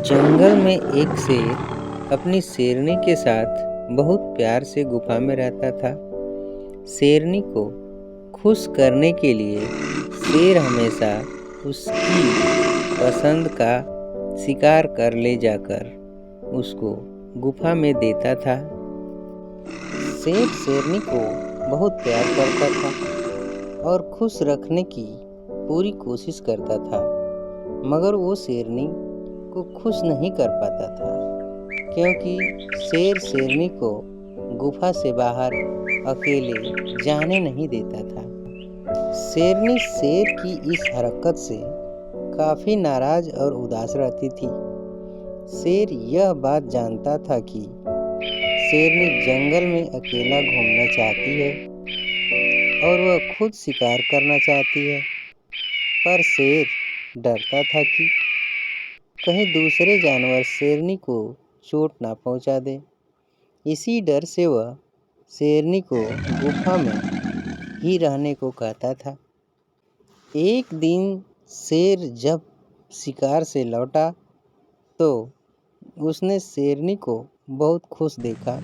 जंगल में एक शेर अपनी शेरनी के साथ बहुत प्यार से गुफा में रहता था। शेरनी को खुश करने के लिए शेर हमेशा उसकी पसंद का शिकार कर ले जाकर उसको गुफा में देता था। शेर शेरनी को बहुत प्यार करता था और खुश रखने की पूरी कोशिश करता था, मगर वो शेरनी को खुश नहीं कर पाता था क्योंकि शेर शेरनी को गुफा से बाहर अकेले जाने नहीं देता था। शेरनी शेर की इस हरकत से काफी नाराज और उदास रहती थी। शेर यह बात जानता था कि शेरनी जंगल में अकेला घूमना चाहती है और वह खुद शिकार करना चाहती है, पर शेर डरता था कि कहीं दूसरे जानवर शेरनी को चोट ना पहुंचा दे। इसी डर से वह शेरनी को गुफा में ही रहने को कहता था। एक दिन शेर जब शिकार से लौटा तो उसने शेरनी को बहुत खुश देखा।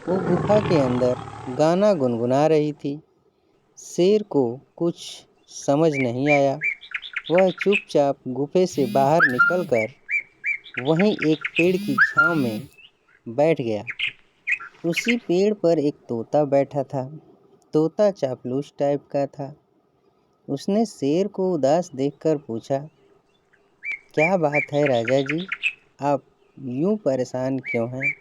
वो गुफा के अंदर गाना गुनगुना रही थी। शेर को कुछ समझ नहीं आया। वह चुपचाप गुफे से बाहर निकलकर वहीं एक पेड़ की छांव में बैठ गया। उसी पेड़ पर एक तोता बैठा था। तोता चापलूस टाइप का था। उसने शेर को उदास देखकर पूछा, क्या बात है राजा जी, आप यूं परेशान क्यों हैं?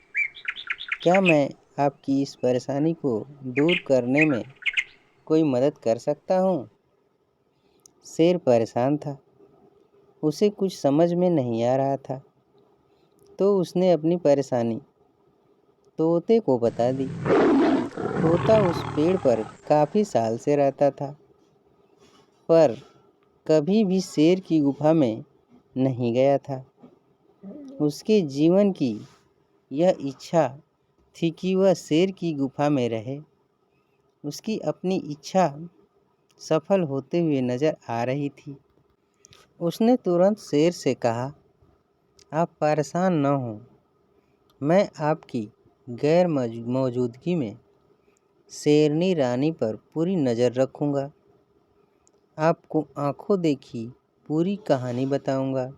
क्या मैं आपकी इस परेशानी को दूर करने में कोई मदद कर सकता हूँ? शेर परेशान था। उसे कुछ समझ में नहीं आ रहा था, तो उसने अपनी परेशानी तोते को बता दी। तोता उस पेड़ पर काफी साल से रहता था, पर कभी भी शेर की गुफा में नहीं गया था। उसके जीवन की यह इच्छा थी कि वह शेर की गुफा में रहे। उसकी अपनी इच्छा सफल होते हुए नजर आ रही थी। उसने तुरंत शेर से कहा, आप परेशान न हो, मैं आपकी गैर मौजूदगी में शेरनी रानी पर पूरी नज़र रखूँगा। आपको आंखों देखी पूरी कहानी बताऊँगा।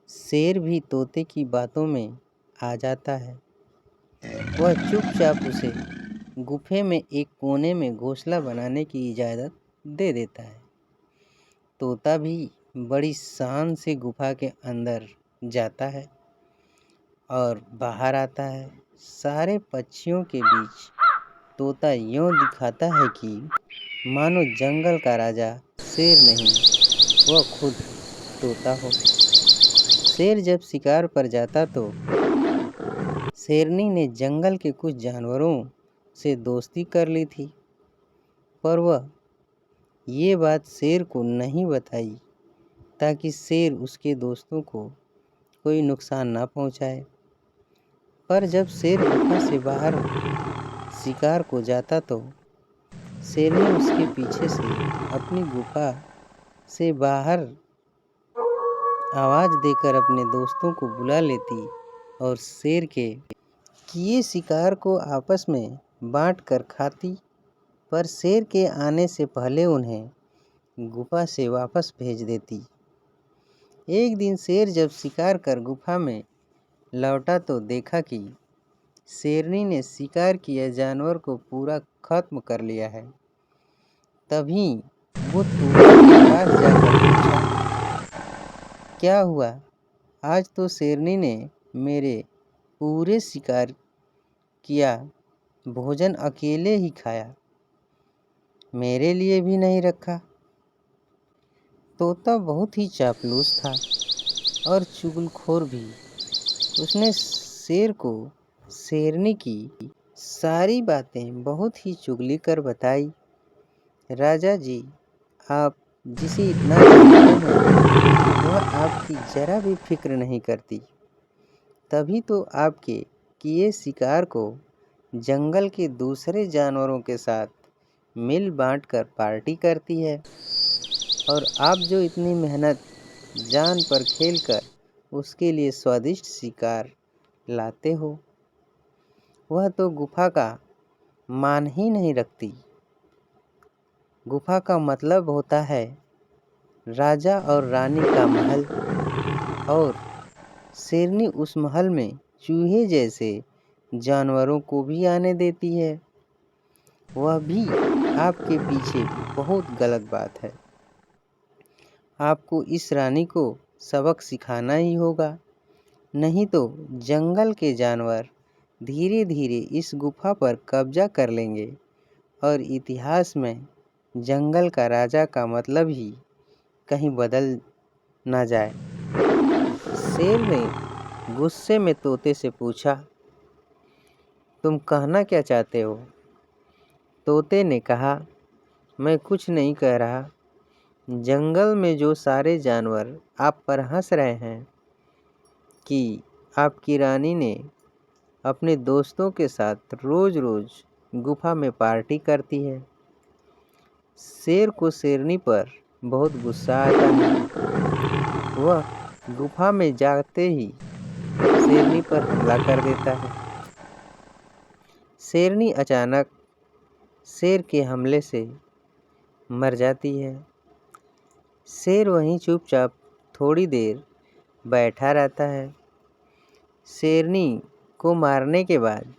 शेर भी तोते की बातों में आ जाता है। वह चुपचाप उसे गुफे में एक कोने में घोंसला बनाने की इजाज़त दे देता है। तोता भी बड़ी शान से गुफा के अंदर जाता है और बाहर आता है। सारे पक्षियों के बीच तोता यूं दिखाता है कि मानो जंगल का राजा शेर नहीं, वह खुद तोता हो। शेर जब शिकार पर जाता तो शेरनी ने जंगल के कुछ जानवरों से दोस्ती कर ली थी, पर वह ये बात शेर को नहीं बताई ताकि शेर उसके दोस्तों को कोई नुकसान ना पहुंचाए। पर जब शेर गुफा से बाहर शिकार को जाता तो शेरनी उसके पीछे से अपनी गुफा से बाहर आवाज़ देकर अपने दोस्तों को बुला लेती और शेर के किए शिकार को आपस में बांट कर खाती, पर शेर के आने से पहले उन्हें गुफा से वापस भेज देती। एक दिन शेर जब शिकार कर गुफा में लौटा तो देखा कि शेरनी ने शिकार किया जानवर को पूरा खत्म कर लिया है। तभी वो तोता के पास जाकर पूछा, क्या हुआ? आज तो शेरनी ने मेरे पूरे शिकार किया भोजन अकेले ही खाया, मेरे लिए भी नहीं रखा। तोता बहुत ही चापलूस था और चुगलखोर भी। उसने शेर को शेरनी की सारी बातें बहुत ही चुगली कर बताई। राजा जी, आप जिसे इतना जानते हैं वह आपकी जरा भी फिक्र नहीं करती, तभी तो आपके किए शिकार को जंगल के दूसरे जानवरों के साथ मिल बांट कर पार्टी करती है, और आप जो इतनी मेहनत जान पर खेल कर उसके लिए स्वादिष्ट शिकार लाते हो। वह तो गुफा का मान ही नहीं रखती। गुफा का मतलब होता है राजा और रानी का महल, और शेरनी उस महल में चूहे जैसे जानवरों को भी आने देती है। वह भी आपके पीछे बहुत गलत बात है। आपको इस रानी को सबक सिखाना ही होगा, नहीं तो जंगल के जानवर धीरे धीरे इस गुफा पर कब्जा कर लेंगे और इतिहास में जंगल का राजा का मतलब ही कहीं बदल ना जाए। शेर ने गुस्से में तोते से पूछा, तुम कहना क्या चाहते हो? तोते ने कहा, मैं कुछ नहीं कह रहा। जंगल में जो सारे जानवर आप पर हंस रहे हैं कि आपकी रानी ने अपने दोस्तों के साथ रोज रोज गुफा में पार्टी करती है। शेर को शेरनी पर बहुत गुस्सा आता है। वह गुफा में जाते ही शेरनी पर हमला कर देता है। शेरनी अचानक शेर के हमले से मर जाती है। शेर वहीं चुपचाप थोड़ी देर बैठा रहता है। शेरनी को मारने के बाद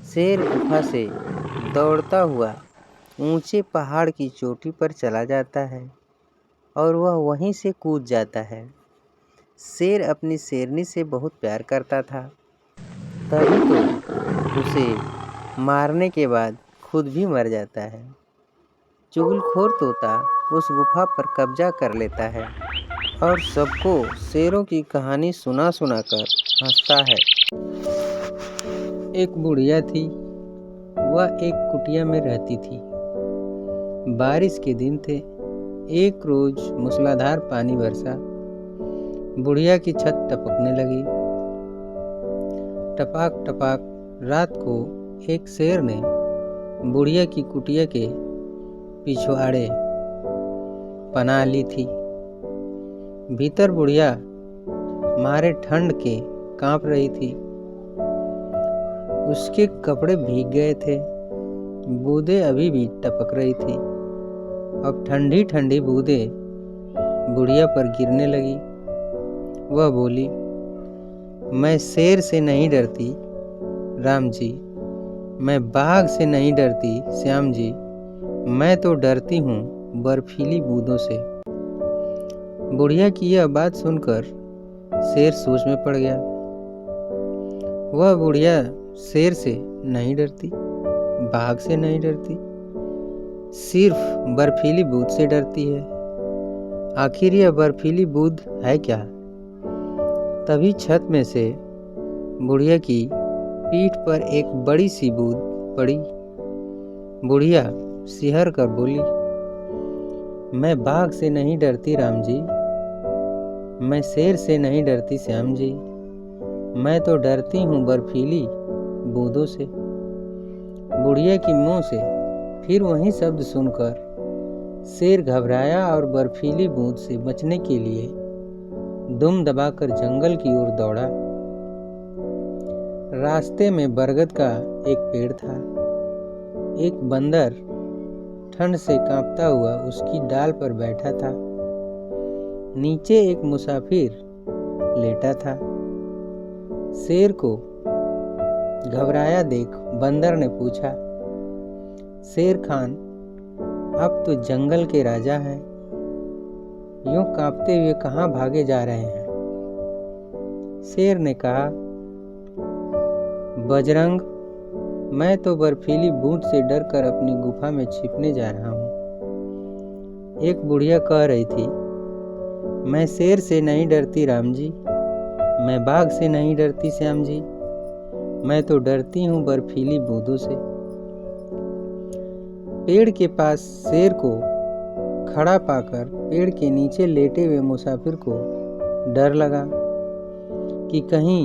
शेर गुफा से दौड़ता हुआ ऊंचे पहाड़ की चोटी पर चला जाता है और वह वहीं से कूद जाता है। शेर अपनी शेरनी से बहुत प्यार करता था, तभी तो उसे मारने के बाद खुद भी मर जाता है। चुगलखोर तोता उस गुफा पर कब्जा कर लेता है और सबको शेरों की कहानी सुना सुना कर हंसता है। एक बुढ़िया थी। वह एक कुटिया में रहती थी। बारिश के दिन थे। एक रोज मूसलाधार पानी बरसा। बुढ़िया की छत टपकने लगी। टपाक टपाक। रात को एक शेर ने बुढ़िया की कुटिया के पिछवाड़े पनाह ली थी। भीतर बुढ़िया मारे ठंड के कांप रही थी। उसके कपड़े भीग गए थे। बूंदें अभी भी टपक रही थी। अब ठंडी ठंडी बूंदें बुढ़िया पर गिरने लगी। वह बोली, मैं शेर से नहीं डरती राम जी, मैं बाघ से नहीं डरती श्याम जी, मैं तो डरती हूँ बर्फीली बूंदों से। बुढ़िया की यह बात सुनकर शेर सोच में पड़ गया। वह बुढ़िया शेर से नहीं डरती, बाघ से नहीं डरती, सिर्फ बर्फीली बूंद से डरती है। आखिर यह बर्फीली बूंद है क्या? तभी छत में से बुढ़िया की पीठ पर एक बड़ी सी बूंद पड़ी। बुढ़िया सिहर कर बोली, मैं बाघ से नहीं डरती राम जी, मैं शेर से नहीं डरती श्याम जी, मैं तो डरती हूँ बर्फीली बूंदों से। बुढ़िया की मुंह से फिर वही शब्द सुनकर शेर घबराया और बर्फीली बूंद से बचने के लिए दुम दबाकर जंगल की ओर दौड़ा। रास्ते में बरगद का एक पेड़ था। एक बंदर ठंड से कांपता हुआ उसकी डाल पर बैठा था। नीचे एक मुसाफिर लेटा था। शेर को घबराया देख बंदर ने पूछा, शेर खान, आप तो जंगल के राजा हैं, यूं कांपते हुए कहाँ भागे जा रहे हैं? शेर ने कहा, बजरंग, मैं तो बर्फीली बूंद से डरकर अपनी गुफा में छिपने जा रहा हूँ। एक बुढ़िया कह रही थी, मैं शेर से नहीं डरती राम जी, मैं बाघ से नहीं डरती श्याम जी, मैं तो डरती हूँ बर्फीली बूंदों से। पेड़ के पास शेर को खड़ा पाकर पेड़ के नीचे लेटे हुए मुसाफिर को डर लगा कि कहीं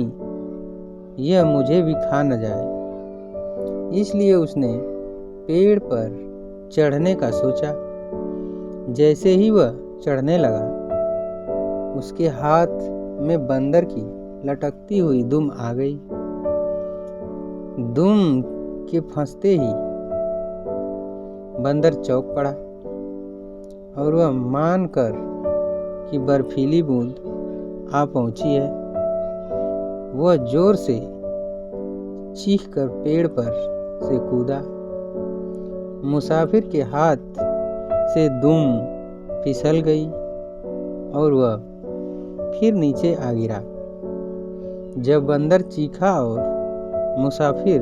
यह मुझे भी खा न जाए। इसलिए उसने पेड़ पर चढ़ने का सोचा। जैसे ही वह चढ़ने लगा, उसके हाथ में बंदर की लटकती हुई दुम आ गई। दुम के फंसते ही बंदर चौंक पड़ा और वह मानकर कि बर्फीली बूंद आ पहुंची है, वह जोर से चीखकर पेड़ पर से कूदा। मुसाफिर के हाथ से दुम फिसल गई और वह फिर नीचे आ गिरा। जब बंदर चीखा और मुसाफिर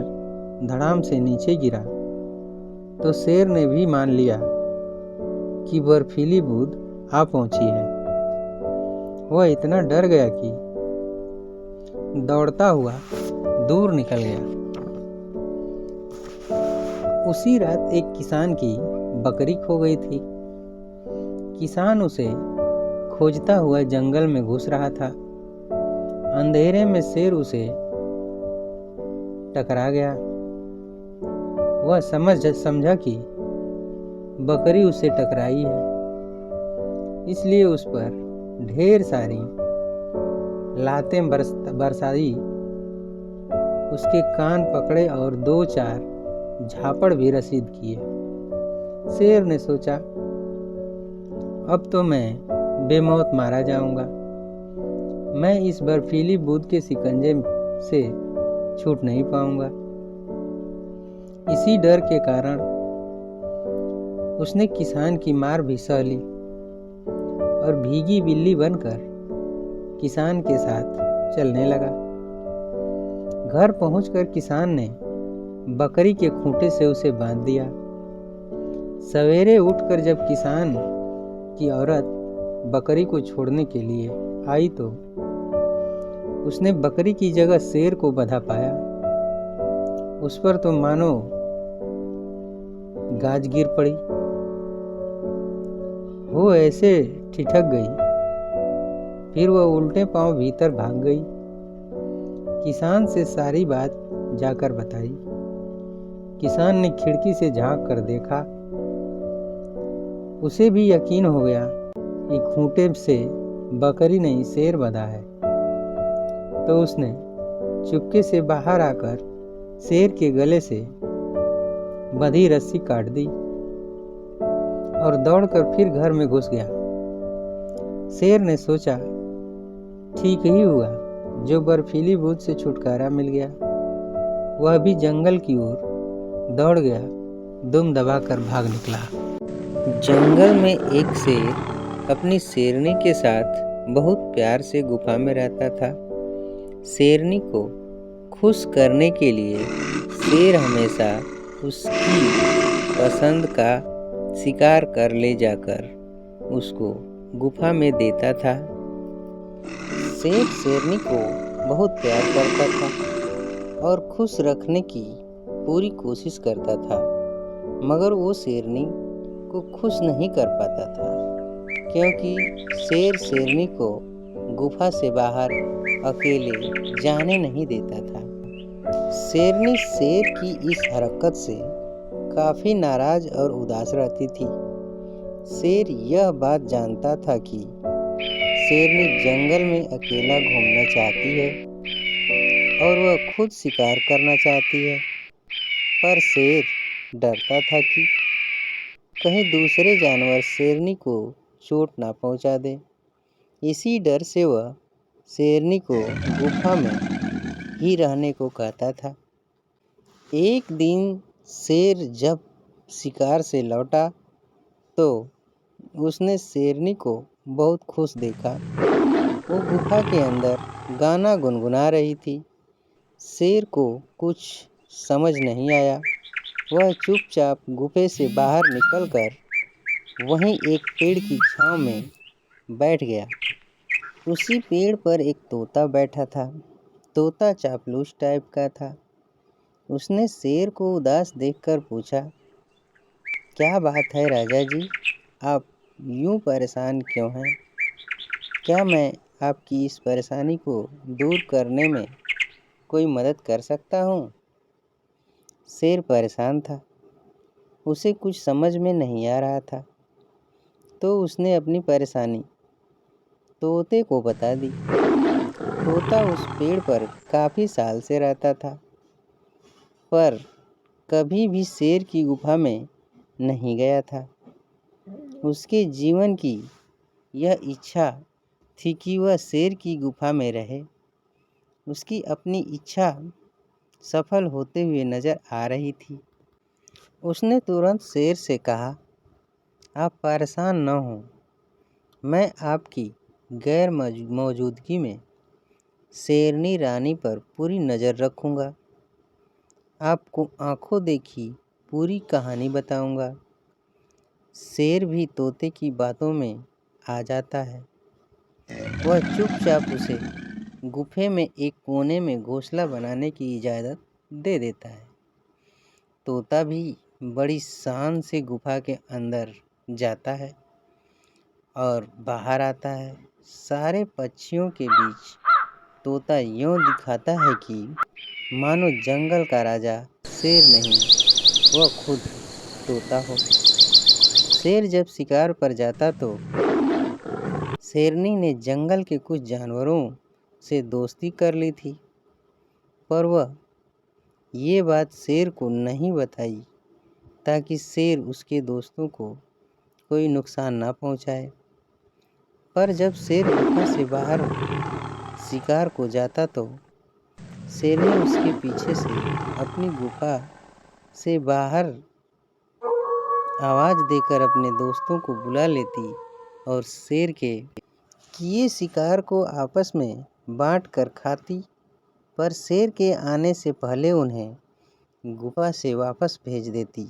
धड़ाम से नीचे गिरा तो शेर ने भी मान लिया कि बर्फीली बूंद आ पहुंची है। वह इतना डर गया कि दौड़ता हुआ दूर निकल गया। उसी रात एक किसान की बकरी खो गई थी। किसान उसे खोजता हुआ जंगल में घुस रहा था। अंधेरे में शेर उसे टकरा गया। वह समझा कि बकरी उसे टकराई है, इसलिए उस पर ढेर सारी लातें बरसाई, उसके कान पकड़े और 2-4 झापड़ भी रसीद किए। शेर ने सोचा, अब तो मैं बेमौत मारा जाऊंगा। मैं इस बर्फीली बूंद के शिकंजे से छूट नहीं पाऊंगा। इसी डर के कारण उसने किसान की मार भी सह ली और भीगी बिल्ली बनकर किसान के साथ चलने लगा। घर पहुंचकर किसान ने बकरी के खूंटे से उसे बांध दिया। सवेरे उठकर जब किसान की औरत बकरी को छोड़ने के लिए आई तो उसने बकरी की जगह शेर को बंधा पाया। उस पर तो मानो गाज गिर पड़ी। वो ऐसे ठिठक गई, फिर वह उल्टे पांव भीतर भाग गई। किसान से सारी बात जाकर बताई। किसान ने खिड़की से झांक कर देखा। उसे भी यकीन हो गया कि खूंटे से बकरी नहीं शेर बंधा है। तो उसने चुपके से बाहर आकर शेर के गले से बंधी रस्सी काट दी और दौड़कर फिर घर में घुस गया। शेर ने सोचा, ठीक ही हुआ जो बर्फीली बूंद से छुटकारा मिल गया। वह भी जंगल की ओर दौड़ गया, दुम दबाकर भाग निकला। जंगल में एक शेर अपनी शेरनी के साथ बहुत प्यार से गुफा में रहता था। शेरनी को खुश करने के लिए शेर हमेशा उसकी पसंद का शिकार कर ले जाकर उसको गुफा में देता था। शेर शेरनी को बहुत प्यार करता था और खुश रखने की पूरी कोशिश करता था, मगर वो शेरनी को खुश नहीं कर पाता था, क्योंकि शेर शेरनी को गुफा से बाहर अकेले जाने नहीं देता था। शेरनी शेर की इस हरकत से काफी नाराज और उदास रहती थी। शेर यह बात जानता था कि शेरनी जंगल में अकेला घूमना चाहती है और वह खुद शिकार करना चाहती है, पर शेर डरता था कि कहीं दूसरे जानवर शेरनी को चोट ना पहुंचा दे। इसी डर से वह शेरनी को गुफा में ही रहने को कहता था। एक दिन शेर जब शिकार से लौटा तो उसने शेरनी को बहुत खुश देखा। वो गुफा के अंदर गाना गुनगुना रही थी। शेर को कुछ समझ नहीं आया। वह चुपचाप गुफे से बाहर निकलकर वहीं एक पेड़ की छांव में बैठ गया। उसी पेड़ पर एक तोता बैठा था। तोता चापलूस टाइप का था। उसने शेर को उदास देखकर पूछा, क्या बात है राजा जी, आप यूं परेशान क्यों हैं? क्या मैं आपकी इस परेशानी को दूर करने में कोई मदद कर सकता हूँ? शेर परेशान था। उसे कुछ समझ में नहीं आ रहा था, तो उसने अपनी परेशानी तोते को बता दी। तोता उस पेड़ पर काफी साल से रहता था, पर कभी भी शेर की गुफा में नहीं गया था। उसके जीवन की यह इच्छा थी कि वह शेर की गुफा में रहे। उसकी अपनी इच्छा सफल होते हुए नजर आ रही थी। उसने तुरंत शेर से कहा, आप परेशान न हो, मैं आपकी गैर मौजूदगी में शेरनी रानी पर पूरी नज़र रखूँगा। आपको आंखों देखी पूरी कहानी बताऊँगा। शेर भी तोते की बातों में आ जाता है। वह चुपचाप उसे गुफे में एक कोने में घोंसला बनाने की इजाज़त दे देता है। तोता भी बड़ी शान से गुफा के अंदर जाता है और बाहर आता है। सारे पक्षियों के बीच तोता यूं दिखाता है कि मानो जंगल का राजा शेर नहीं, वह खुद तोता हो। शेर जब शिकार पर जाता तो शेरनी ने जंगल के कुछ जानवरों से दोस्ती कर ली थी, पर वह ये बात शेर को नहीं बताई ताकि शेर उसके दोस्तों को कोई नुकसान ना पहुंचाए। पर जब शेर गुफा से बाहर शिकार को जाता तो शेरनी उसके पीछे से अपनी गुफा से बाहर आवाज़ देकर अपने दोस्तों को बुला लेती और शेर के किए शिकार को आपस में बांट कर खाती, पर शेर के आने से पहले उन्हें गुफा से वापस भेज देती।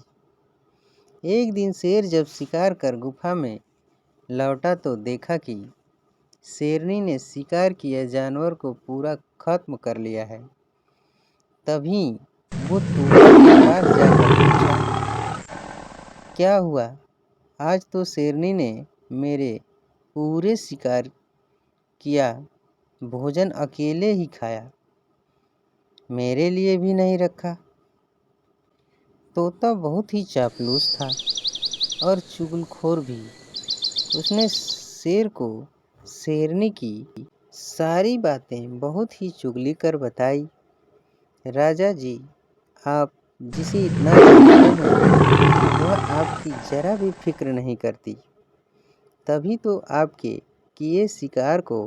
एक दिन शेर जब शिकार कर गुफा में लौटा तो देखा कि शेरनी ने शिकार किए जानवर को पूरा खत्म कर लिया है। तभी वो तोता के पास जाकर पूछा, क्या हुआ? आज तो शेरनी ने मेरे पूरे शिकार किया भोजन अकेले ही खाया, मेरे लिए भी नहीं रखा। तोता बहुत ही चापलूस था और चुगलखोर भी। उसने शेर को शेरनी की सारी बातें बहुत ही चुगली कर बताई। राजा जी, आप जिसे इतना जानते हैं वह आपकी जरा भी फिक्र नहीं करती, तभी तो आपके किए शिकार को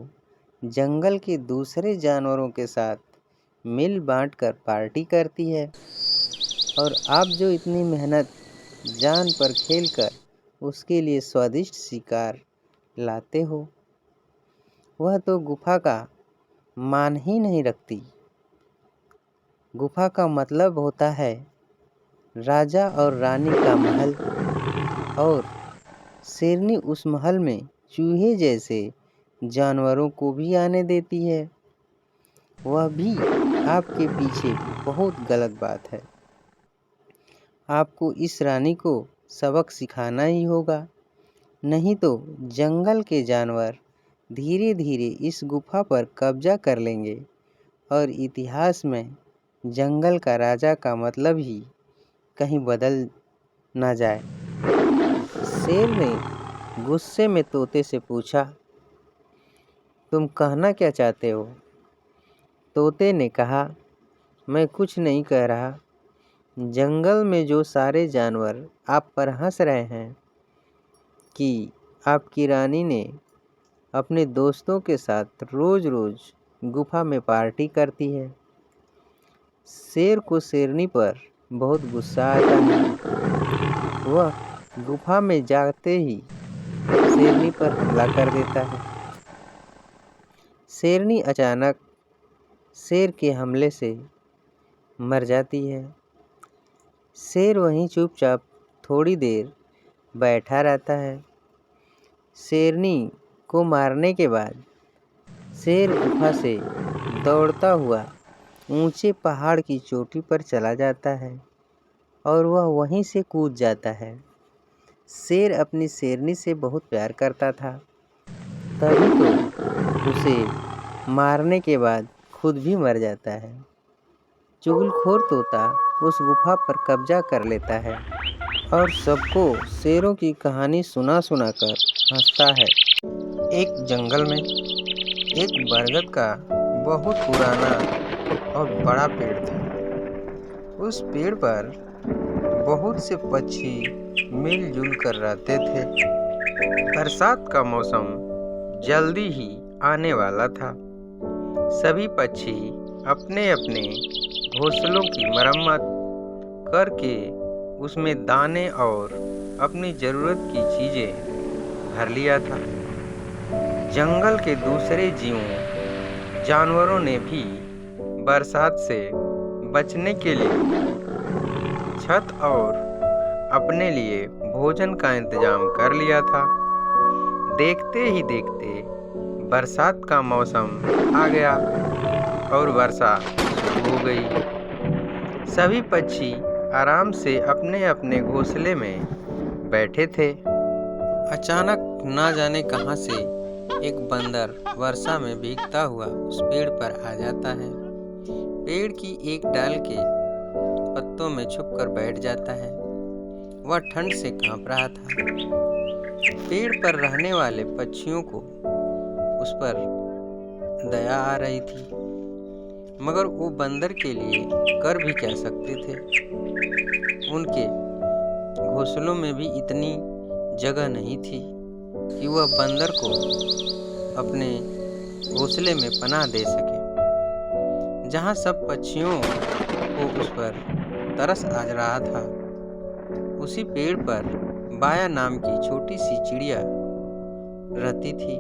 जंगल के दूसरे जानवरों के साथ मिल बांट कर पार्टी करती है, और आप जो इतनी मेहनत जान पर खेल कर उसके लिए स्वादिष्ट शिकार लाते हो, वह तो गुफा का मान ही नहीं रखती। गुफा का मतलब होता है राजा और रानी का महल, और शेरनी उस महल में चूहे जैसे जानवरों को भी आने देती है। वह भी आपके पीछे बहुत गलत बात है। आपको इस रानी को सबक सिखाना ही होगा, नहीं तो जंगल के जानवर धीरे धीरे इस गुफा पर कब्जा कर लेंगे और इतिहास में जंगल का राजा का मतलब ही कहीं बदल ना जाए। शेर ने गुस्से में तोते से पूछा, तुम कहना क्या चाहते हो? तोते ने कहा, मैं कुछ नहीं कह रहा। जंगल में जो सारे जानवर आप पर हंस रहे हैं कि आपकी रानी ने अपने दोस्तों के साथ रोज रोज गुफा में पार्टी करती है। शेर को शेरनी पर बहुत गुस्सा आता है। वह गुफा में जाते ही शेरनी पर हमला कर देता है। शेरनी अचानक शेर के हमले से मर जाती है। शेर वहीं चुपचाप थोड़ी देर बैठा रहता है। शेरनी को मारने के बाद शेर गुफा से दौड़ता हुआ ऊंचे पहाड़ की चोटी पर चला जाता है और वह वहीं से कूद जाता है। शेर अपनी शेरनी से बहुत प्यार करता था, तभी तो उसे मारने के बाद खुद भी मर जाता है। चुगलखोर तोता उस गुफा पर कब्जा कर लेता है और सबको शेरों की कहानी सुना सुनाकर हंसता है। एक जंगल में एक बरगद का बहुत पुराना और बड़ा पेड़ था। उस पेड़ पर बहुत से पक्षी मिलजुल कर रहते थे। बरसात का मौसम जल्दी ही आने वाला था। सभी पक्षी अपने अपने घोंसलों की मरम्मत करके उसमें दाने और अपनी ज़रूरत की चीज़ें भर लिया था। जंगल के दूसरे जानवरों ने भी बरसात से बचने के लिए छत और अपने लिए भोजन का इंतजाम कर लिया था। देखते ही देखते बरसात का मौसम आ गया और वर्षा शुरू हो गई। सभी पक्षी आराम से अपने अपने घोंसले में बैठे थे। अचानक ना जाने कहां से एक बंदर वर्षा में भीगता हुआ उस पेड़ पर आ जाता है। पेड़ की एक डाल के पत्तों में छुपकर बैठ जाता है। वह ठंड से कांप रहा था। पेड़ पर रहने वाले पक्षियों को उस पर दया आ रही थी, मगर वो बंदर के लिए कर भी क्या सकते थे। उनके घोंसलों में भी इतनी जगह नहीं थी कि वह बंदर को अपने घोंसले में पनाह दे सके। जहाँ सब पक्षियों को उस पर तरस आ रहा था, उसी पेड़ पर बाया नाम की छोटी सी चिड़िया रहती थी।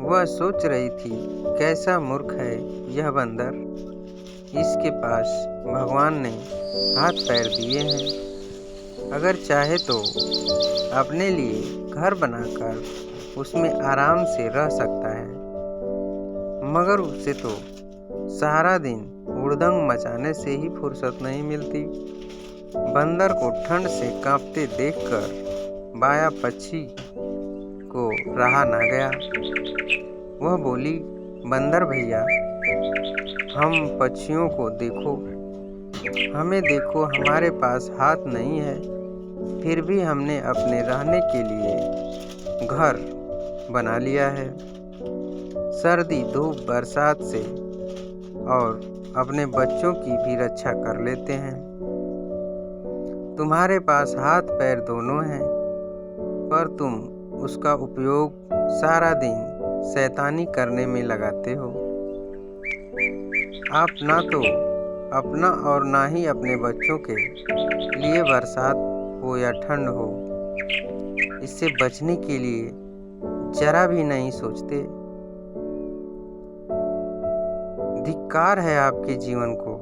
वह सोच रही थी, कैसा मूर्ख है यह बंदर। इसके पास भगवान ने हाथ पैर दिए हैं। अगर चाहे तो अपने लिए घर बनाकर उसमें आराम से रह सकता है, मगर उसे तो सारा दिन हुड़दंग मचाने से ही फुर्सत नहीं मिलती। बंदर को ठंड से कांपते देखकर बाया पक्षी को रहा ना गया। वह बोली, बंदर भैया, हम पक्षियों को देखो, हमें देखो, हमारे पास हाथ नहीं है, फिर भी हमने अपने रहने के लिए घर बना लिया है। सर्दी, धूप, बरसात से और अपने बच्चों की भी रक्षा कर लेते हैं। तुम्हारे पास हाथ पैर दोनों हैं, पर तुम उसका उपयोग सारा दिन शैतानी करने में लगाते हो। आप ना तो अपना और ना ही अपने बच्चों के लिए बरसात हो या ठंड हो, इससे बचने के लिए जरा भी नहीं सोचते। धिक्कार है आपके जीवन को।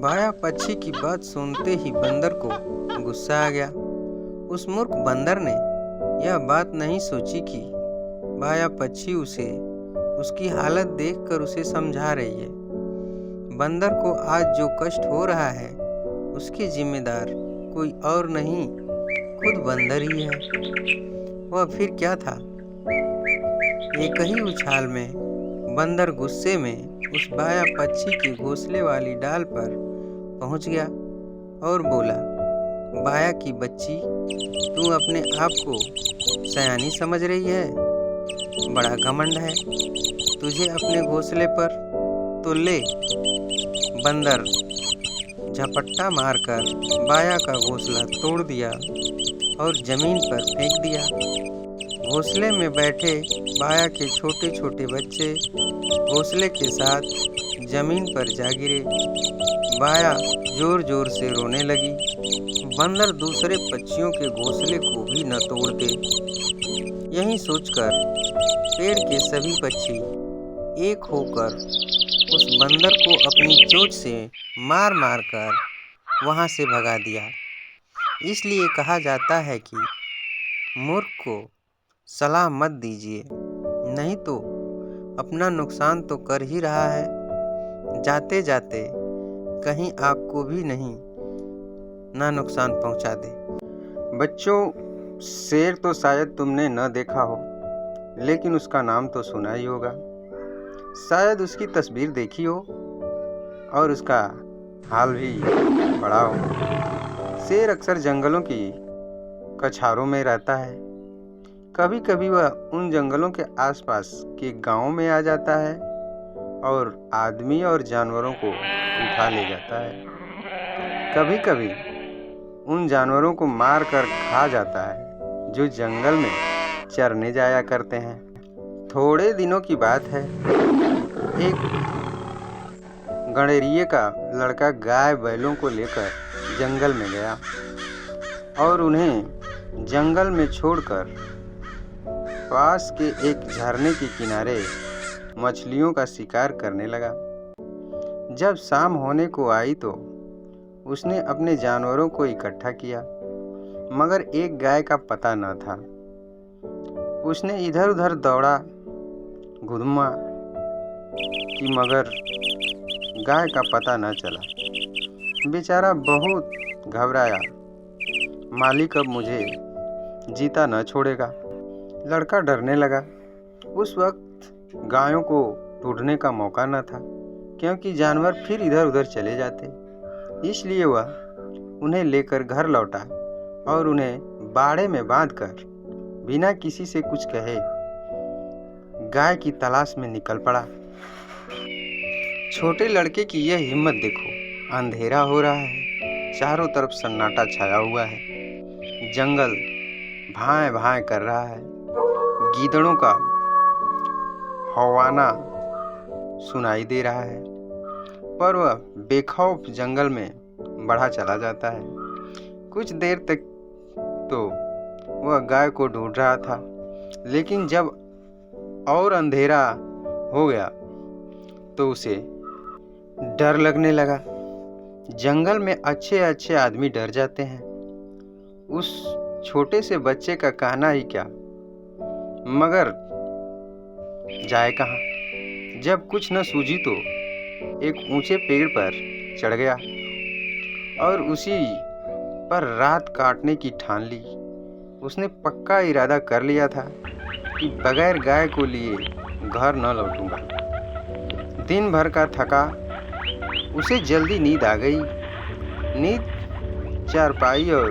बाया पक्षी की बात सुनते ही बंदर को गुस्सा आ गया। उस मूर्ख बंदर ने यह बात नहीं सोची कि बाया पक्षी उसे उसकी हालत देखकर उसे समझा रही है। बंदर को आज जो कष्ट हो रहा है उसके जिम्मेदार कोई और नहीं, खुद बंदर ही है। वह फिर क्या था, एक ही उछाल में बंदर गुस्से में उस बाया पक्षी के घोंसले वाली डाल पर पहुंच गया और बोला, बाया की बच्ची, तू अपने आप को सयानी समझ रही है, बड़ा घमंड है तुझे अपने घोंसले पर, तो ले। बंदर झपट्टा मारकर बाया का घोंसला तोड़ दिया और जमीन पर फेंक दिया। घोंसले में बैठे बाया के छोटे छोटे बच्चे घोंसले के साथ जमीन पर जा गिरे। बाया जोर जोर से रोने लगी। बंदर दूसरे पक्षियों के घोंसले को भी न तोड़ दे। यही सोचकर पेड़ के सभी पक्षी एक होकर उस बंदर को अपनी चोंच से मार मार कर वहां से भगा दिया। इसलिए कहा जाता है कि मूर्ख को सलाह मत दीजिए, नहीं तो अपना नुकसान तो कर ही रहा है। जाते जाते कहीं आपको भी नहीं ना नुकसान पहुंचा दे। बच्चों, शेर तो शायद तुमने न देखा हो, लेकिन उसका नाम तो सुना ही होगा। शायद उसकी तस्वीर देखी हो और उसका हाल भी बड़ा हो। शेर अक्सर जंगलों की कछारों में रहता है। कभी कभी वह उन जंगलों के आसपास के गांवों में आ जाता है और आदमी और जानवरों को उठा ले जाता है। कभी कभी उन जानवरों को मार कर खा जाता है जो जंगल में चरने जाया करते हैं। थोड़े दिनों की बात है, एक गणेरिये का लड़का गाय बैलों को लेकर जंगल में गया और उन्हें जंगल में छोड़कर पास के एक झरने के किनारे मछलियों का शिकार करने लगा। जब शाम होने को आई तो उसने अपने जानवरों को इकट्ठा किया, मगर एक गाय का पता न था। उसने इधर उधर दौड़ा घूमा कि मगर गाय का पता न चला। बेचारा बहुत घबराया, मालिक अब मुझे जीता न छोड़ेगा। लड़का डरने लगा। उस वक्त गायों को ढूंढने का मौका न था, क्योंकि जानवर फिर इधर उधर चले जाते। इसलिए वह उन्हें लेकर घर लौटा और उन्हें बाड़े में बांधकर बिना किसी से कुछ कहे गाय की तलाश में निकल पड़ा। छोटे लड़के की यह हिम्मत देखो। अंधेरा हो रहा है, चारों तरफ सन्नाटा छाया हुआ है, जंगल भाएं भाएं कर रहा है, गीदड़ों का हौवाना सुनाई दे रहा है, पर वह बेखौफ जंगल में बढ़ा चला जाता है। कुछ देर तक तो वह गाय को ढूंढ रहा था, लेकिन जब और अंधेरा हो गया तो उसे डर लगने लगा। जंगल में अच्छे अच्छे आदमी डर जाते हैं, उस छोटे से बच्चे का कहना ही क्या। मगर जाए कहाँ। जब कुछ न सूझी तो एक ऊंचे पेड़ पर चढ़ गया और उसी पर रात काटने की ठान ली। उसने पक्का इरादा कर लिया था कि बगैर गाय को लिए घर न लौटूंगा। दिन भर का थका उसे जल्दी नींद आ गई। नींद चारपाई और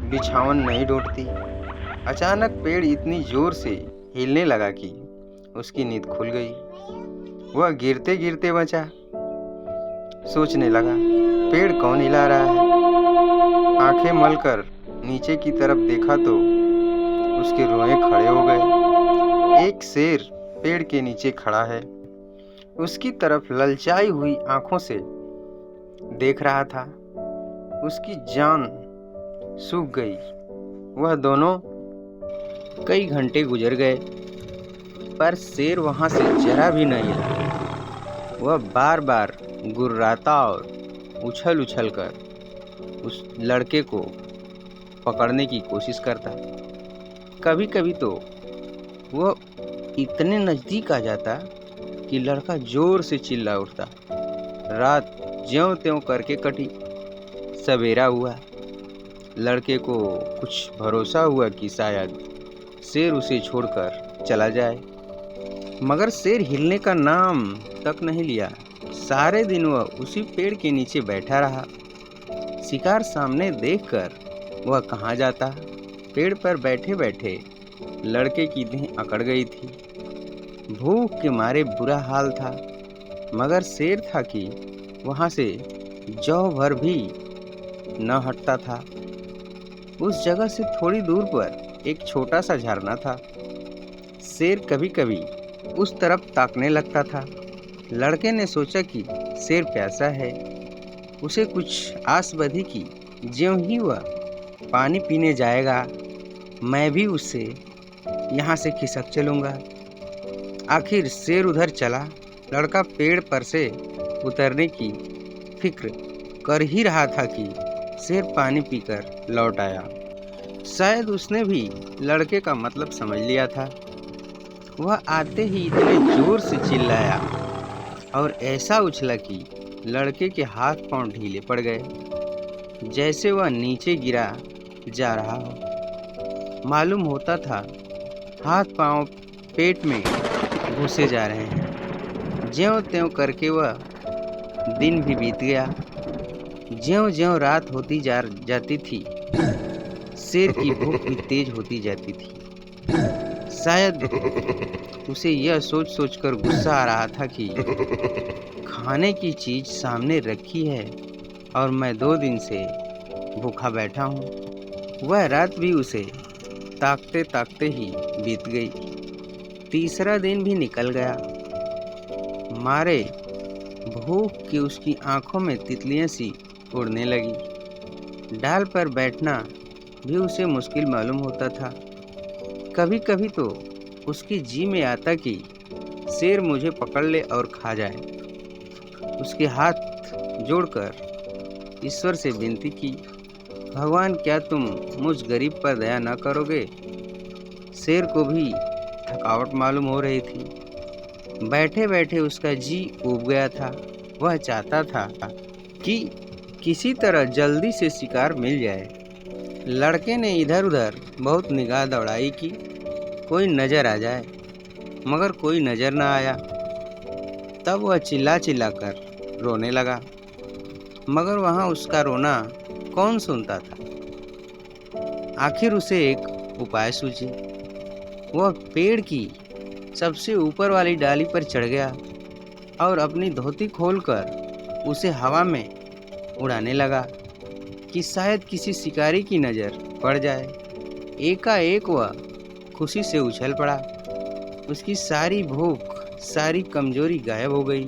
बिछावन नहीं ढूंढती। अचानक पेड़ इतनी जोर से हिलने लगा कि उसकी नींद खुल गई। वह गिरते गिरते बचा। सोचने लगा, पेड़ कौन हिला रहा है। आंखें मलकर नीचे की तरफ देखा तो उसके रोए खड़े हो गए। एक शेर पेड़ के नीचे खड़ा है, उसकी तरफ ललचाई हुई आंखों से देख रहा था। उसकी जान सूख गई। वह दोनों कई घंटे गुजर गए, पर शेर वहां से जरा भी नहीं हिला। वह बार बार गुर्राता और उछल उछल कर उस लड़के को पकड़ने की कोशिश करता। कभी कभी तो वह इतने नज़दीक आ जाता कि लड़का जोर से चिल्ला उठता। रात ज्यों त्यों करके कटी। सवेरा हुआ। लड़के को कुछ भरोसा हुआ कि शायद शेर उसे छोड़कर चला जाए, मगर शेर हिलने का नाम तक नहीं लिया। सारे दिन वह उसी पेड़ के नीचे बैठा रहा। शिकार सामने देखकर वह कहाँ जाता। पेड़ पर बैठे बैठे लड़के की देह अकड़ गई थी। भूख के मारे बुरा हाल था, मगर शेर था कि वहाँ से जौ भर भी न हटता था। उस जगह से थोड़ी दूर पर एक छोटा सा झरना था। शेर कभी कभी उस तरफ ताकने लगता था। लड़के ने सोचा कि शेर प्यासा है। उसे कुछ आस बंधी कि ज्यों ही वह पानी पीने जाएगा, मैं भी उससे यहाँ से खिसक चलूँगा। आखिर शेर उधर चला। लड़का पेड़ पर से उतरने की फिक्र कर ही रहा था कि शेर पानी पीकर लौट आया। शायद उसने भी लड़के का मतलब समझ लिया था। वह आते ही इतने जोर से चिल्लाया और ऐसा उछला कि लड़के के हाथ पांव ढीले पड़ गए, जैसे वह नीचे गिरा जा रहा हो। मालूम होता था हाथ पांव पेट में घुसे जा रहे हैं। ज्यों त्यों करके वह दिन भी बीत गया। ज्यों ज्यों रात होती जाती थी, शेर की भूख भी तेज होती जाती थी। शायद उसे यह सोच सोचकर गुस्सा आ रहा था कि खाने की चीज सामने रखी है और मैं 2 दिन से भूखा बैठा हूँ। वह रात भी उसे ताकते ताकते ही बीत गई। तीसरा दिन भी निकल गया। मारे भूख की उसकी आंखों में तितलियां सी उड़ने लगी। डाल पर बैठना भी उसे मुश्किल मालूम होता था। कभी कभी तो उसकी जी में आता कि शेर मुझे पकड़ ले और खा जाए। उसके हाथ जोड़कर ईश्वर से विनती की, भगवान क्या तुम मुझ गरीब पर दया न करोगे। शेर को भी थकावट मालूम हो रही थी। बैठे बैठे उसका जी ऊब गया था। वह चाहता था कि किसी तरह जल्दी से शिकार मिल जाए। लड़के ने इधर उधर बहुत निगाह दौड़ाई कि कोई नजर आ जाए, मगर कोई नजर न आया। तब वह चिल्ला चिल्ला कर रोने लगा, मगर वहां उसका रोना कौन सुनता था। आखिर उसे एक उपाय सूझी। वह पेड़ की सबसे ऊपर वाली डाली पर चढ़ गया और अपनी धोती खोलकर उसे हवा में उड़ाने लगा कि शायद किसी शिकारी की नज़र पड़ जाए। एकाएक वह खुशी से उछल पड़ा। उसकी सारी भूख, सारी कमजोरी गायब हो गई।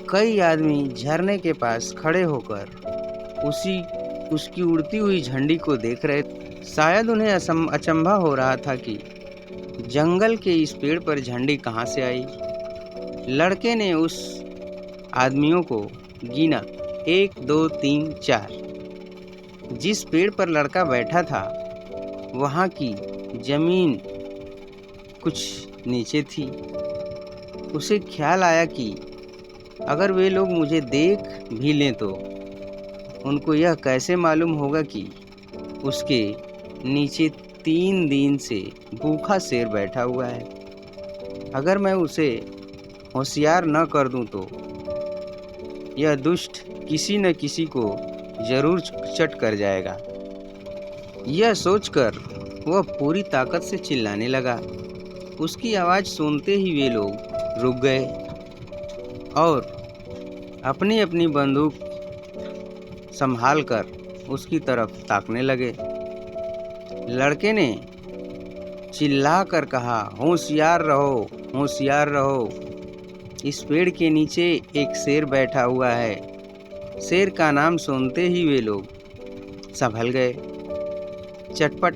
कई आदमी झरने के पास खड़े होकर उसकी उड़ती हुई झंडी को देख रहे थे। शायद उन्हें अचंभा हो रहा था कि जंगल के इस पेड़ पर झंडी कहाँ से आई। लड़के ने उस आदमियों को गिना, 1 2 3 4। जिस पेड़ पर लड़का बैठा था वहाँ की जमीन कुछ नीचे थी। उसे ख्याल आया कि अगर वे लोग मुझे देख भी लें तो उनको यह कैसे मालूम होगा कि उसके नीचे 3 दिन से भूखा शेर बैठा हुआ है। अगर मैं उसे होशियार न कर दूं तो यह दुष्ट किसी न किसी को जरूर चट कर जाएगा। यह सोचकर वह पूरी ताकत से चिल्लाने लगा। उसकी आवाज़ सुनते ही वे लोग रुक गए और अपनी अपनी बंदूक संभाल कर उसकी तरफ ताकने लगे। लड़के ने चिल्ला कर कहा, होशियार रहो, होशियार रहो। इस पेड़ के नीचे एक शेर बैठा हुआ है। शेर का नाम सुनते ही वे लोग संभल गए। चटपट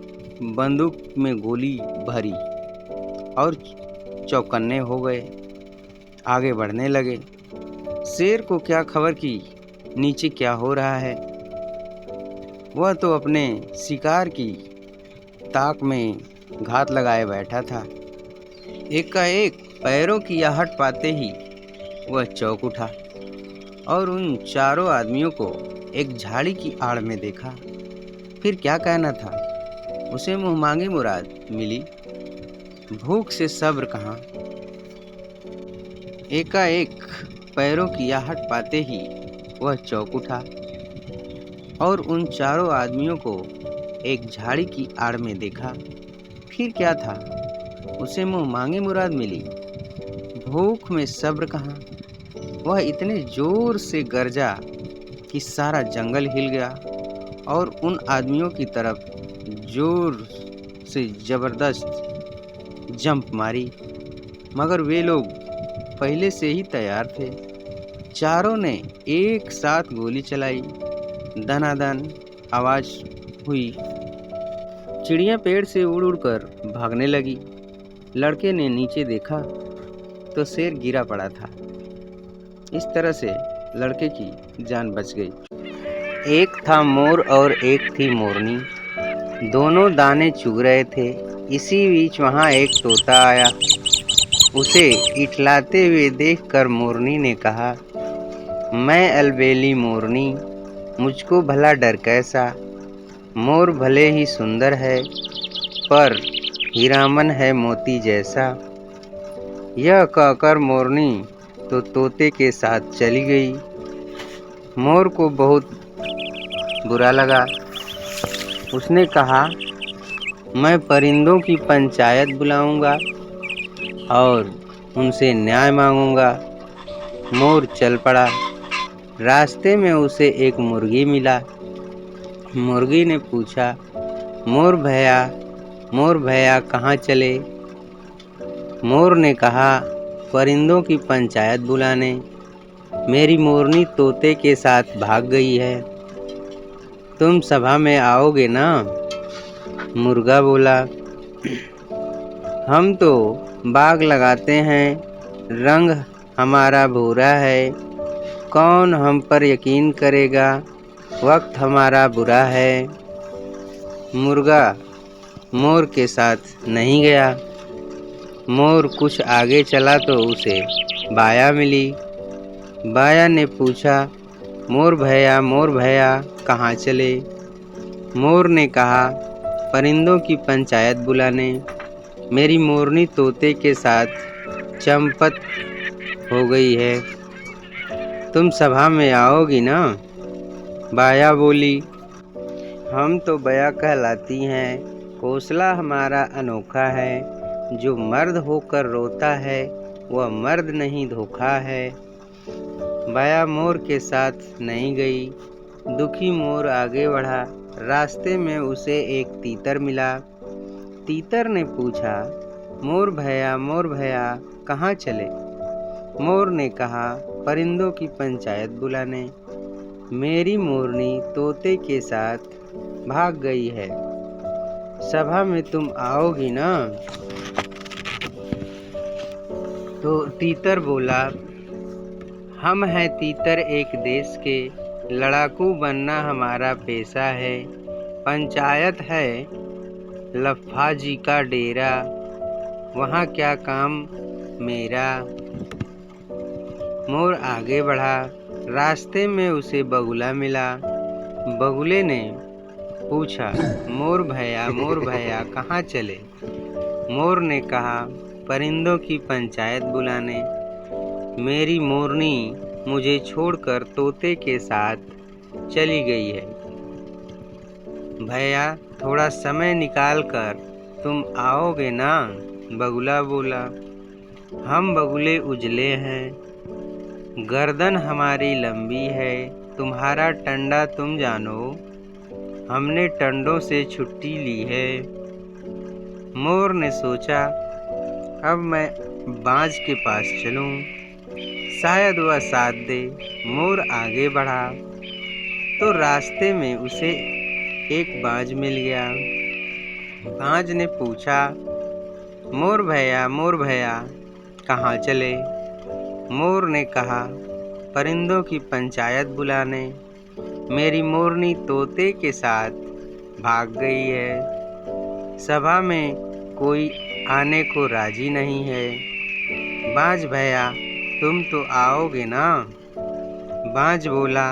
बंदूक में गोली भरी और चौकन्ने हो गए। आगे बढ़ने लगे। शेर को क्या खबर कि नीचे क्या हो रहा है। वह तो अपने शिकार की ताक में घात लगाए बैठा था। एकाएक पैरों की आहट पाते ही वह चौंक उठा और उन चारों आदमियों को एक झाड़ी की आड़ में देखा। फिर क्या कहना था, उसे मुँह मांगी मुराद मिली। भूख से सब्र कहाँ। एकाएक पैरों की आहट पाते ही वह चौंक उठा और उन चारों आदमियों को एक झाड़ी की आड़ में देखा। फिर क्या था, उसे मुँह मांगी मुराद मिली। भूख में सब्र कहाँ। वह इतने जोर से गरजा कि सारा जंगल हिल गया और उन आदमियों की तरफ जोर से जबरदस्त जंप मारी, मगर वे लोग पहले से ही तैयार थे। चारों ने एक साथ गोली चलाई। दनादन आवाज हुई। चिड़िया पेड़ से उड़ उड़ कर भागने लगी। लड़के ने नीचे देखा तो शेर गिरा पड़ा था। इस तरह से लड़के की जान बच गई। एक था मोर और एक थी मोरनी, दोनों दाने चुग रहे थे। इसी बीच वहाँ एक तोता आया। उसे इठलाते हुए देखकर मोरनी ने कहा, मैं अलबेली मोरनी, मुझको भला डर कैसा। मोर भले ही सुंदर है पर हीरामन है मोती जैसा। यह कहकर मोरनी तो तोते के साथ चली गई। मोर को बहुत बुरा लगा। उसने कहा, मैं परिंदों की पंचायत बुलाऊंगा। और उनसे न्याय मांगूंगा। मोर चल पड़ा। रास्ते में उसे एक मुर्गी मिला। मुर्गी ने पूछा, मोर भैया कहाँ चले? मोर ने कहा, परिंदों की पंचायत बुलाने। मेरी मोरनी तोते के साथ भाग गई है। तुम सभा में आओगे ना? मुर्गा बोला, हम तो बाग लगाते हैं, रंग हमारा भूरा है। कौन हम पर यकीन करेगा? वक्त हमारा बुरा है। मुर्गा मोर के साथ नहीं गया। मोर कुछ आगे चला तो उसे बाया मिली। बाया ने पूछा, मोर भैया कहाँ चले? मोर ने कहा, परिंदों की पंचायत बुलाने। मेरी मोरनी तोते के साथ चंपत हो गई है। तुम सभा में आओगी ना? बाया बोली, हम तो बया कहलाती हैं। हौसला हमारा अनोखा है। जो मर्द होकर रोता है वह मर्द नहीं धोखा है। बाया मोर के साथ नहीं गई। दुखी मोर आगे बढ़ा। रास्ते में उसे एक तीतर मिला। तीतर ने पूछा, मोर भैया कहाँ चले? मोर ने कहा, परिंदों की पंचायत बुलाने। मेरी मोरनी तोते के साथ भाग गई है। सभा में तुम आओगी ना? तो तीतर बोला, हम हैं तीतर एक देश के, लड़ाकू बनना हमारा पेशा है। पंचायत है लफ्फा जी का डेरा, वहाँ क्या काम मेरा? मोर आगे बढ़ा। रास्ते में उसे बगुला मिला। बगुले ने पूछा, मोर भैया कहाँ चले? मोर ने कहा, परिंदों की पंचायत बुलाने। मेरी मोरनी मुझे छोड़कर तोते के साथ चली गई है। भैया थोड़ा समय निकाल कर तुम आओगे ना? बगुला बोला, हम बगुले उजले हैं, गर्दन हमारी लंबी है। तुम्हारा टंडा तुम जानो, हमने टंडों से छुट्टी ली है। मोर ने सोचा, अब मैं बाज के पास चलूं, शायद वह साथ दे। मोर आगे बढ़ा तो रास्ते में उसे एक बाज मिल गया। बाज ने पूछा, मोर भैया कहाँ चले? मोर ने कहा, परिंदों की पंचायत बुलाने। मेरी मोरनी तोते के साथ भाग गई है। सभा में कोई आने को राजी नहीं है। बाज भैया तुम तो आओगे ना? बाज बोला,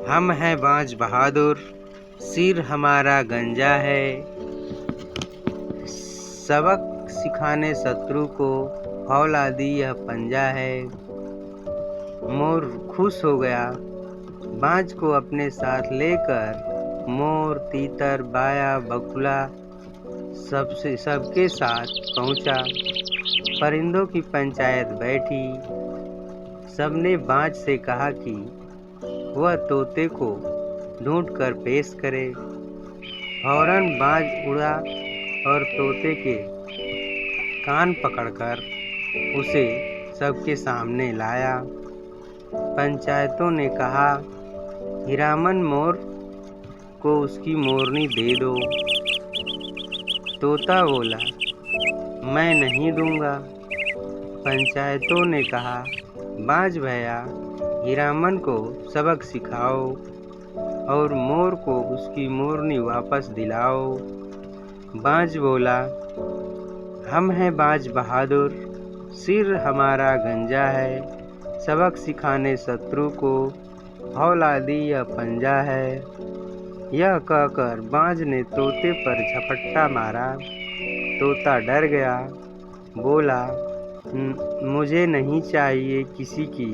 हम हैं बाज बहादुर, सिर हमारा गंजा है। सबक सिखाने शत्रु को, फौलादी यह पंजा है। मोर खुश हो गया। बाज को अपने साथ लेकर मोर, तीतर, बाया, बगुला सबके साथ पहुंचा। परिंदों की पंचायत बैठी। सबने बाज से कहा कि वह तोते को ढूंढकर पेश करे। फौरन बाज उड़ा और तोते के कान पकड़कर उसे सबके सामने लाया। पंचायतों ने कहा, हीरामन मोर को उसकी मोरनी दे दो। तोता बोला, मैं नहीं दूंगा। पंचायतों ने कहा, बाज भैया हीरामन को सबक सिखाओ और मोर को उसकी मोरनी वापस दिलाओ। बाज बोला, हम हैं बाज बहादुर, सिर हमारा गंजा है। सबक सिखाने शत्रु को, फौलादी यह पंजा है। यह कहकर बाज ने तोते पर झपट्टा मारा। तोता डर गया, बोला, मुझे नहीं चाहिए किसी की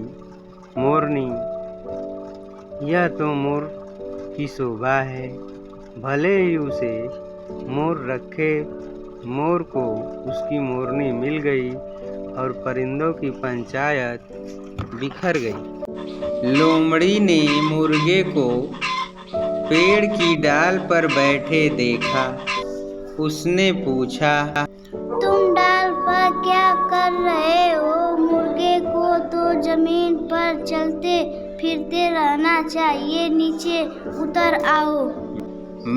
मोरनी, यह तो मोर की शोभा है। भले ही उसे मोर रखे। मोर को उसकी मोरनी मिल गई और परिंदों की पंचायत बिखर गई। लोमड़ी ने मुर्गे को पेड़ की डाल पर बैठे देखा। उसने पूछा, तुम डाल पर क्या कर रहे हो? मुर्गे को तो जमीन पर चलते फिरते रहना चाहिए, नीचे उतर आओ।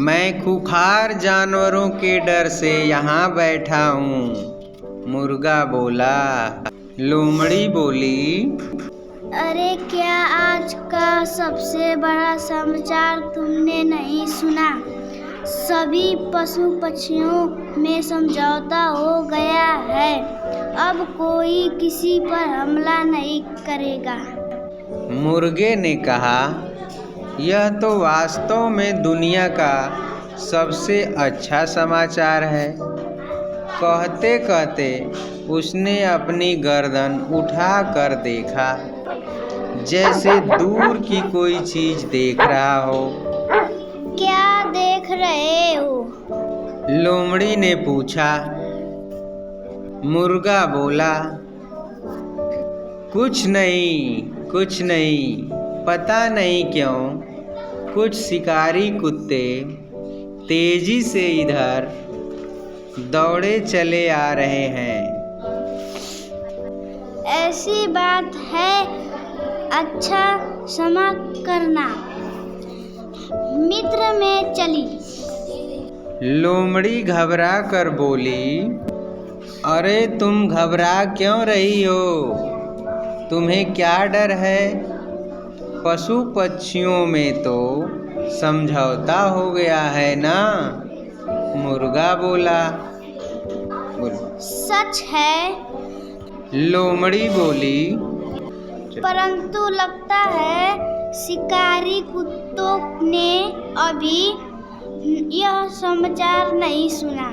मैं खूंखार जानवरों के डर से यहाँ बैठा हूँ, मुर्गा बोला। लोमड़ी बोली, अरे क्या आज का सबसे बड़ा समाचार तुमने नहीं सुना? सभी पशु पक्षियों में समझौता हो गया है, अब कोई किसी पर हमला नहीं करेगा। मुर्गे ने कहा, यह तो वास्तव में दुनिया का सबसे अच्छा समाचार है। कहते कहते उसने अपनी गर्दन उठा कर देखा, जैसे दूर की कोई चीज देख रहा हो। क्या देख रहे हो? लोमड़ी ने पूछा। मुर्गा बोला, कुछ नहीं, पता नहीं क्यों कुछ शिकारी कुत्ते तेजी से इधर दौड़े चले आ रहे हैं। ऐसी बात है, अच्छा क्षमा करना, मित्र में चली। लोमड़ी घबरा कर बोली, अरे तुम घबरा क्यों रही हो? तुम्हें क्या डर है? पशु पक्षियों में तो समझौता हो गया है ना? मुर्गा बोला। सच है, लोमड़ी बोली, परंतु लगता है शिकारी कुत्तों ने अभी यह समाचार नहीं सुना।